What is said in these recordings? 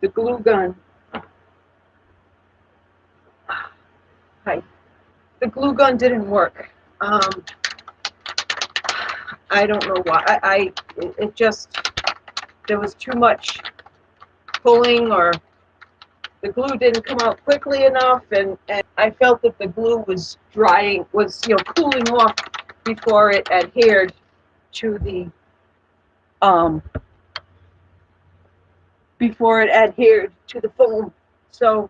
the glue gun. Hi. The glue gun didn't work. I don't know why. It just, there was too much pulling, or the glue didn't come out quickly enough, and I felt that the glue was drying, was, you know, cooling off before it adhered to the foam. So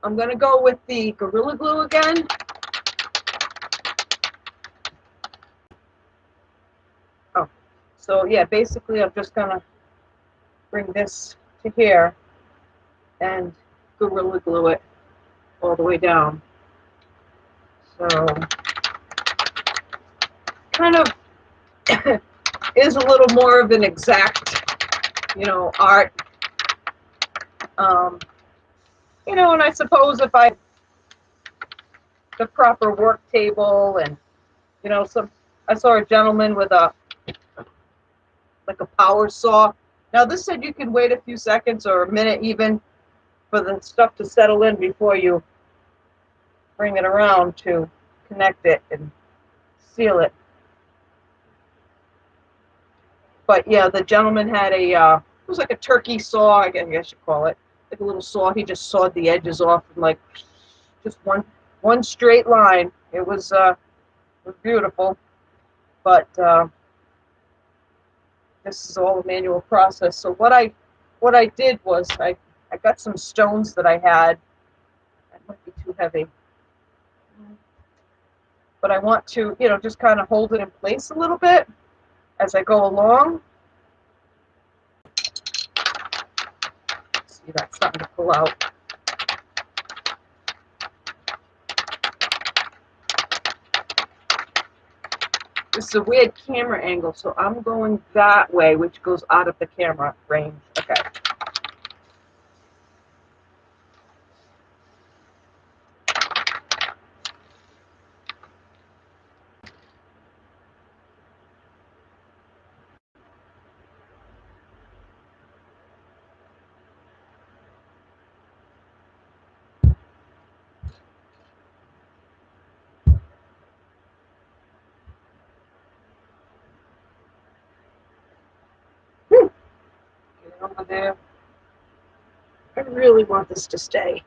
I'm gonna go with the Gorilla Glue again. Oh, so yeah, basically I'm just gonna bring this to here and Gorilla Glue it all the way down. So kind of is a little more of an exact, you know, art. You know, and I suppose if I the proper work table, and you know, I saw a gentleman with a like a power saw. Now this said you can wait a few seconds or a minute even for the stuff to settle in before you bring it around to connect it and seal it. But yeah, the gentleman had a it was like a turkey saw, I guess you call it, like a little saw. He just sawed the edges off in like just one straight line. It was beautiful, but this is all a manual process. So what I did was I got some stones that I had. That might be too heavy, but I want to, you know, just kind of hold it in place a little bit as I go along. See, that's starting to pull out. This is a weird camera angle, so I'm going that way, which goes out of the camera range. Okay. Get over there. I really want this to stay.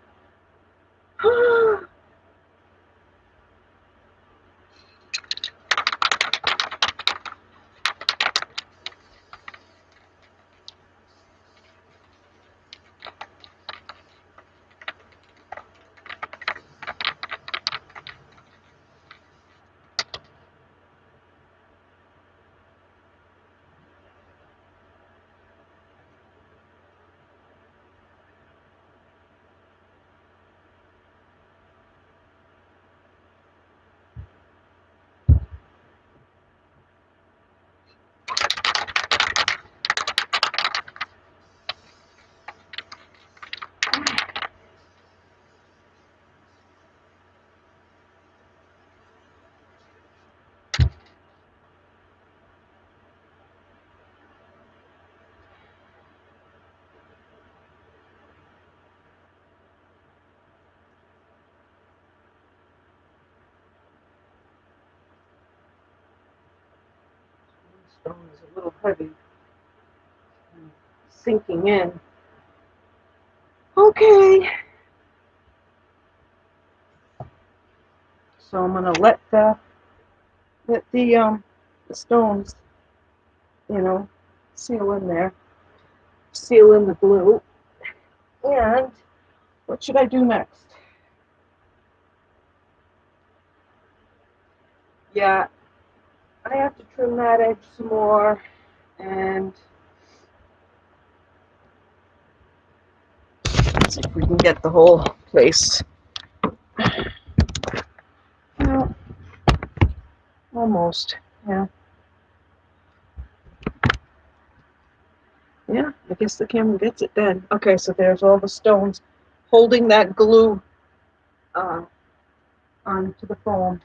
Stone is a little heavy, sinking in. Okay. So I'm gonna let the stones, you know, seal in there, seal in the glue. And what should I do next? Yeah, I have to trim that edge some more, and let's see if we can get the whole place. Well, almost, yeah. Yeah, I guess the camera gets it then. Okay, so there's all the stones holding that glue onto the foam.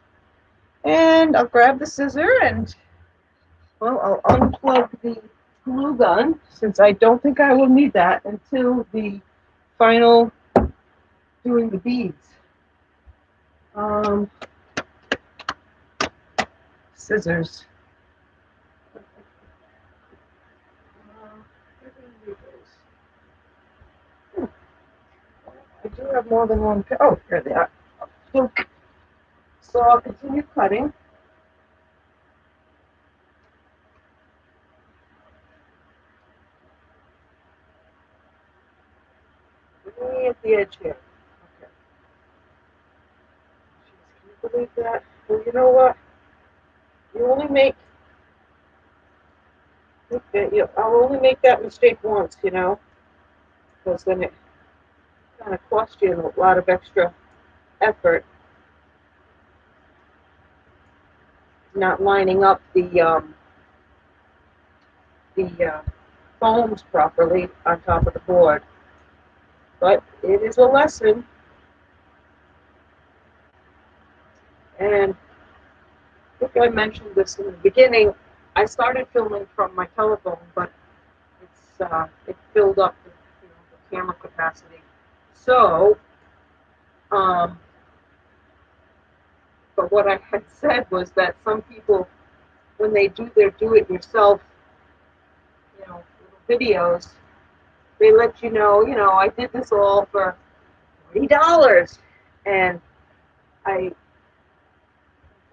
And I'll grab the scissor and, well, I'll unplug the glue gun, since I don't think I will need that until the final doing the beads. Scissors. I do have more than one pair. Oh, here they are. So I'll continue cutting. Way at the edge here. Okay. Jeez, can you believe that? Well, you know what? You only make, I'll only make that mistake once, you know, because then it kind of costs you a lot of extra effort not lining up the foams properly on top of the board. But it is a lesson, and I think I mentioned this in the beginning. I started filming from my telephone, but it filled up the camera capacity. So, but what I had said was that some people, when they do their do-it-yourself, videos, they let you know, I did this all for $40, and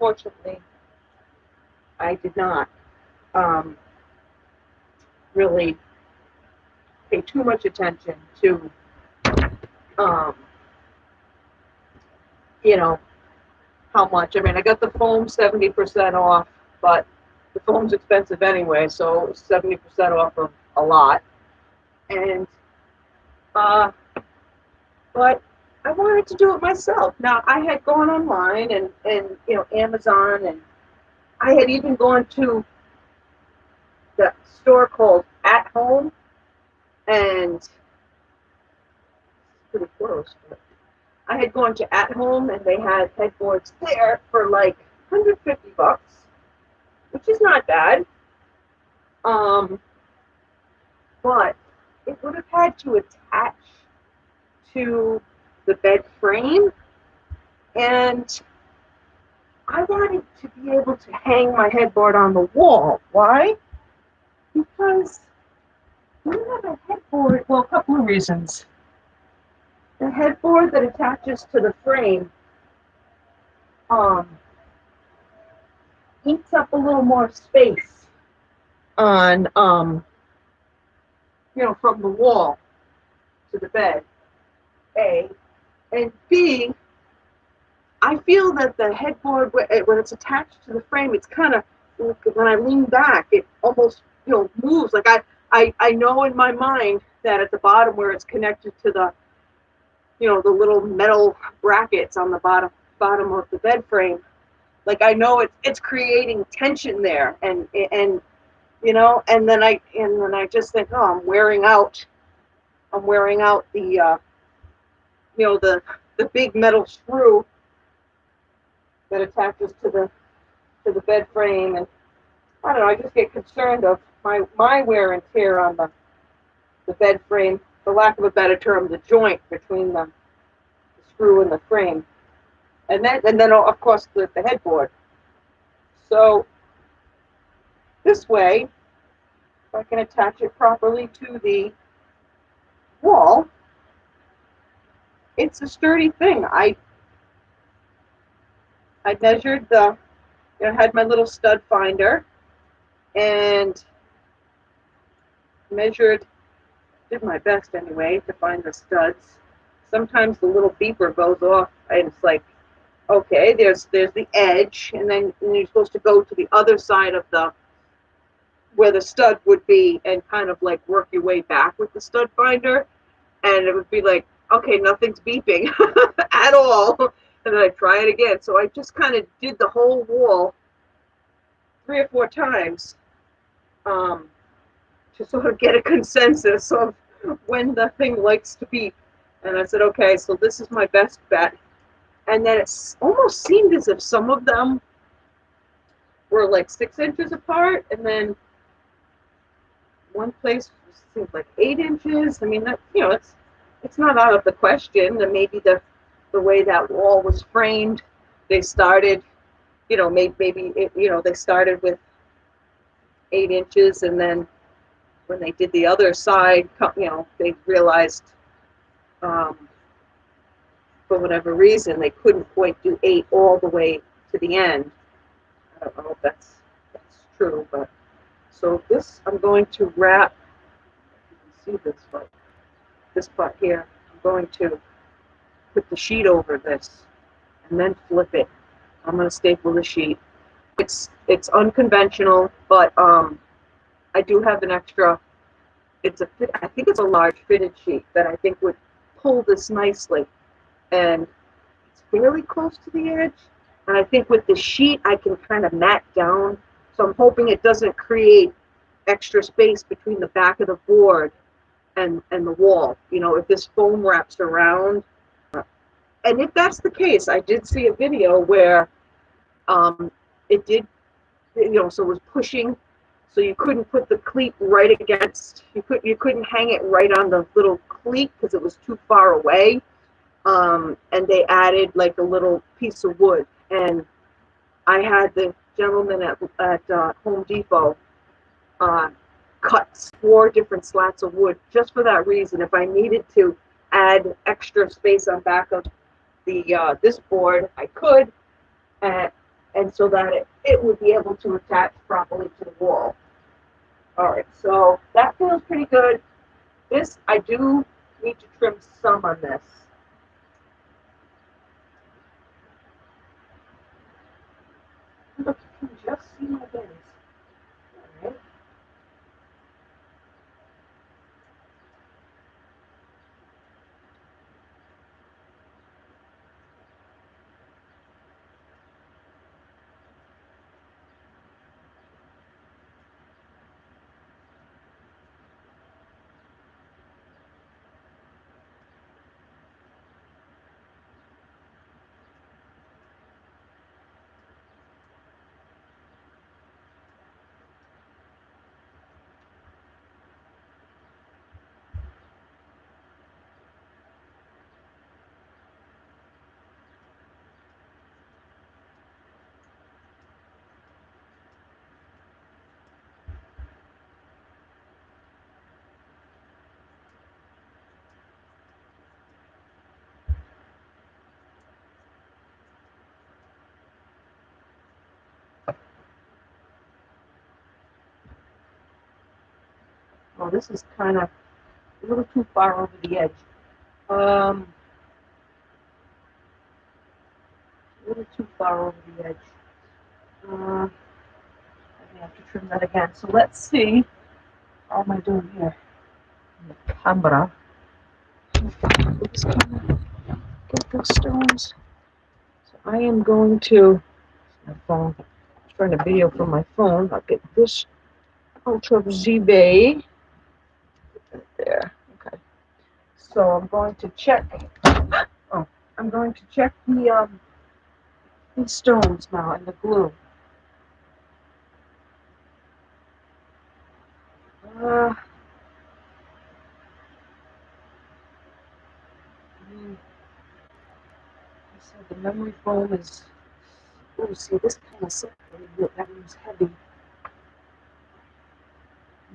unfortunately, I did not really pay too much attention to, how much. I mean, I got the foam 70% off, but the foam's expensive anyway, so 70% off of a lot. And, but I wanted to do it myself. Now, I had gone online and Amazon, and I had even gone to the store called At Home, and it's pretty close, but I had gone to At Home, and they had headboards there for like $150, which is not bad. But it would have had to attach to the bed frame, and I wanted to be able to hang my headboard on the wall. Why? Because when you have a headboard, well, a couple of reasons. The headboard that attaches to the frame eats up a little more space on from the wall to the bed, A. And B, I feel that the headboard, when it's attached to the frame, it's kind of, when I lean back, it almost, moves. Like I know in my mind that at the bottom where it's connected to the, the little metal brackets on the bottom of the bed frame, like I know it's creating tension there, and then I just think, oh, I'm wearing out the the big metal screw that attaches to the bed frame, and I don't know, I just get concerned of my wear and tear on the bed frame, for lack of a better term, the joint between the screw and the frame, and then of course the headboard. So this way, if I can attach it properly to the wall, it's a sturdy thing. I measured had my little stud finder and did my best anyway to find the studs. Sometimes the little beeper goes off, and it's like, okay, there's the edge, and then you're supposed to go to the other side of where the stud would be, and kind of like work your way back with the stud finder, and it would be like, okay, nothing's beeping at all, and then I try it again. So I just kind of did the whole wall 3 or 4 times to sort of get a consensus of when the thing likes to beep. And I said, okay, so this is my best bet. And then it almost seemed as if some of them were like 6 inches apart, and then one place seemed like 8 inches. I mean, that, it's not out of the question. And maybe the way that wall was framed, they started, maybe they started with 8 inches, and then when they did the other side, they realized, for whatever reason, they couldn't quite do 8 all the way to the end. I don't know if that's true, but so this I'm going to wrap. You can see this, but this part here, I'm going to put the sheet over this and then flip it. I'm going to staple the sheet. It's unconventional, but I do have an extra. I think it's a large fitted sheet that I think would pull this nicely, and it's fairly close to the edge. And I think with the sheet I can kind of mat down. So I'm hoping it doesn't create extra space between the back of the board and the wall. If this foam wraps around. And if that's the case, I did see a video where it did, so it was pushing, so you couldn't put the cleat right against, you couldn't hang it right on the little cleat because it was too far away. And they added like a little piece of wood. And I had the gentleman at Home Depot cut 4 different slats of wood just for that reason. If I needed to add extra space on back of the this board, I could, and so that it would be able to attach properly to the wall. All right, so that feels pretty good. This, I do need to trim some on this. Look, you can just see my bins. All right. Oh, this is kind of a little too far over the edge. A little too far over the edge. I have to trim that again. So let's see. How am I doing here? The camera. Get those stones. So I am going to. My phone. I'm trying to video from my phone. I'll get this Ultra Z-Bay. There. Okay. So I'm going to check. Oh, I'm going to check these stones now and the glue. I said the memory foam is. Oh, see, this kind of stuff. That one's heavy.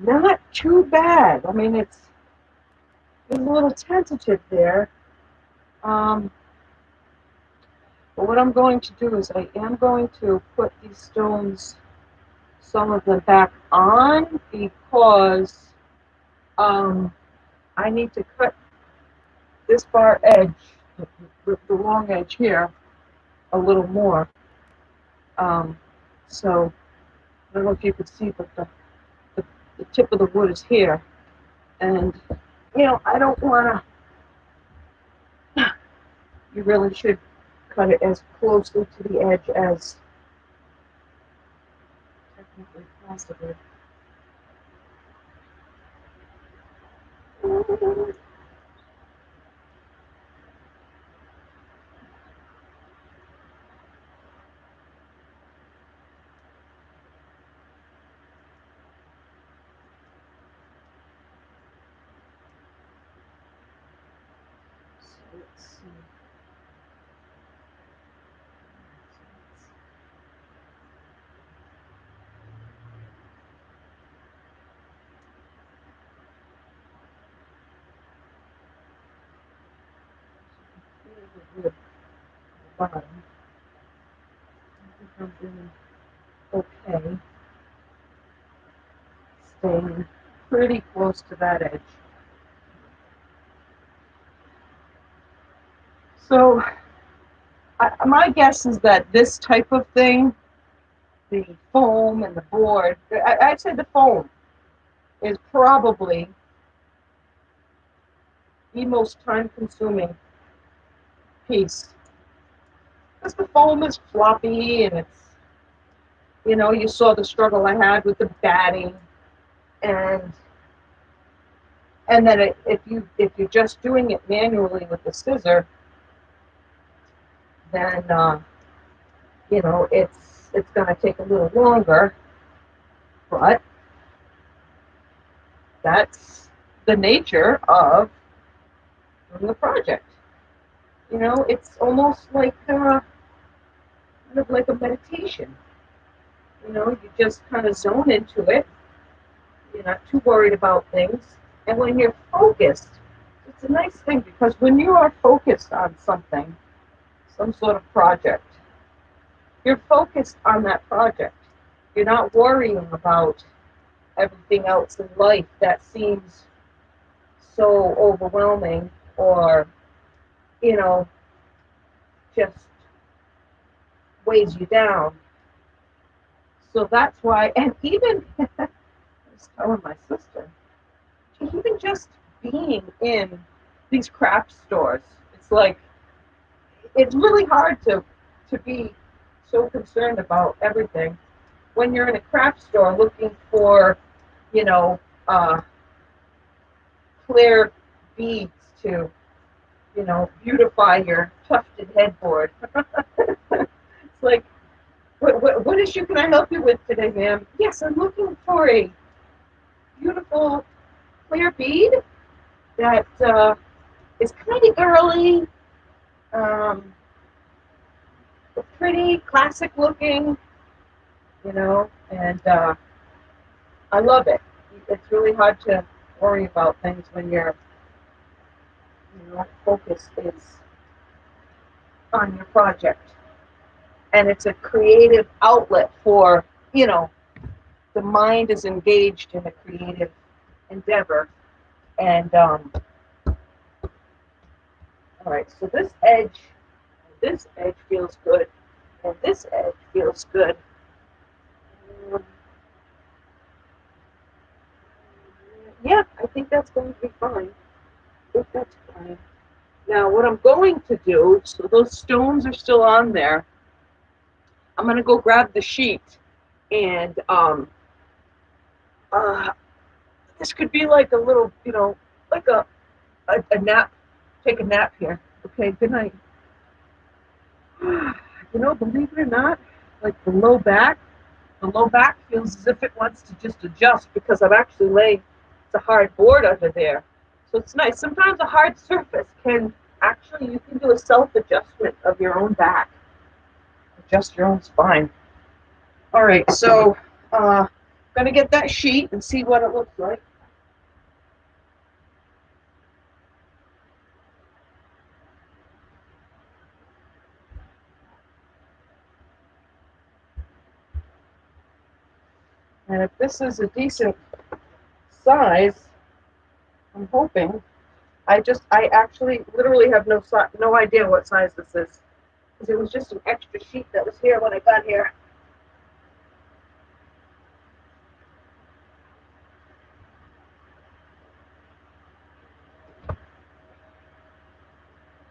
Not too bad. I mean, it's a little tentative there. But what I'm going to do is I am going to put these stones, some of them back on, because I need to cut this bar edge, the long edge here, a little more. So I don't know if you could see, but the tip of the wood is here. And, I don't want to, you really should cut it as closely to the edge as technically possible. Let's see. Bottom. I think I'm doing okay. Staying pretty close to that edge. So my guess is that this type of thing, the foam and the board, I'd say the foam is probably the most time-consuming piece. Because the foam is floppy and it's, you saw the struggle I had with the batting, and then if you're just doing it manually with the scissor, then it's going to take a little longer, but that's the nature of doing the project. It's almost like kind of like a meditation. You just kind of zone into it. You're not too worried about things. And when you're focused, it's a nice thing, because when you are focused on something, some sort of project, you're focused on that project. You're not worrying about everything else in life that seems so overwhelming, or, just weighs you down. So that's why, and even, I was telling my sister, even just being in these craft stores, it's like, it's really hard to be so concerned about everything when you're in a craft store looking for, you know, uh, clear beads to, beautify your tufted headboard. It's like, what issue can I help you with today, ma'am? Yes, I'm looking for a beautiful clear bead that is kind of girly, um, pretty classic looking, and I love it. It's really hard to worry about things when your focus is on your project, and it's a creative outlet for, the mind is engaged in a creative endeavor. And all right, so this edge feels good, and this edge feels good. Um, yeah, I think that's going to be fine. I think that's fine. Now, what I'm going to do, so those stones are still on there, I'm going to go grab the sheet, and uh, this could be like a little, like a nap, take a nap here. Okay, good night. Believe it or not, like the low back feels as if it wants to just adjust, because I've actually laid the hard board under there. So it's nice. Sometimes a hard surface you can do a self-adjustment of your own back. Adjust your own spine. All right, so I'm going to get that sheet and see what it looks like. And if this is a decent size, I'm hoping. I actually literally have no idea what size this is, because it was just an extra sheet that was here when I got here.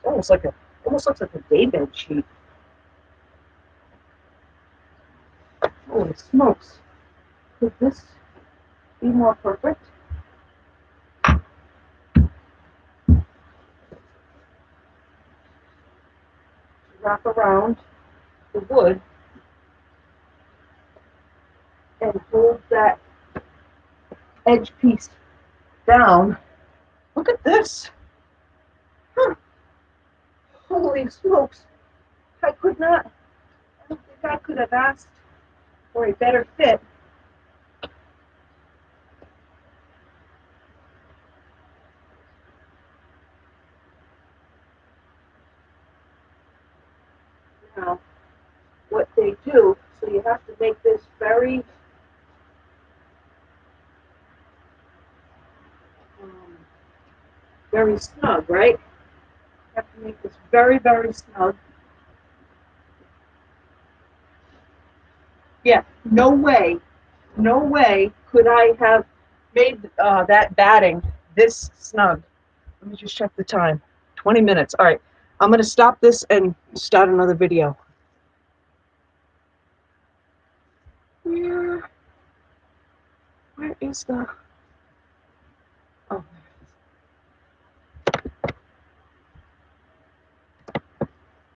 It's almost looks like a daybed sheet. Holy smokes! Could this be more perfect? Wrap around the wood and hold that edge piece down. Look at this. Huh. holy smokes, I could not, I don't think I could have asked for a better fit. Now, what they do, so you have to make this very very snug, right? You have to make this very, very snug. Yeah, no way could I have made that batting this snug. Let me just check the time. 20 minutes. All right. I'm going to stop this and start another video. Where is the...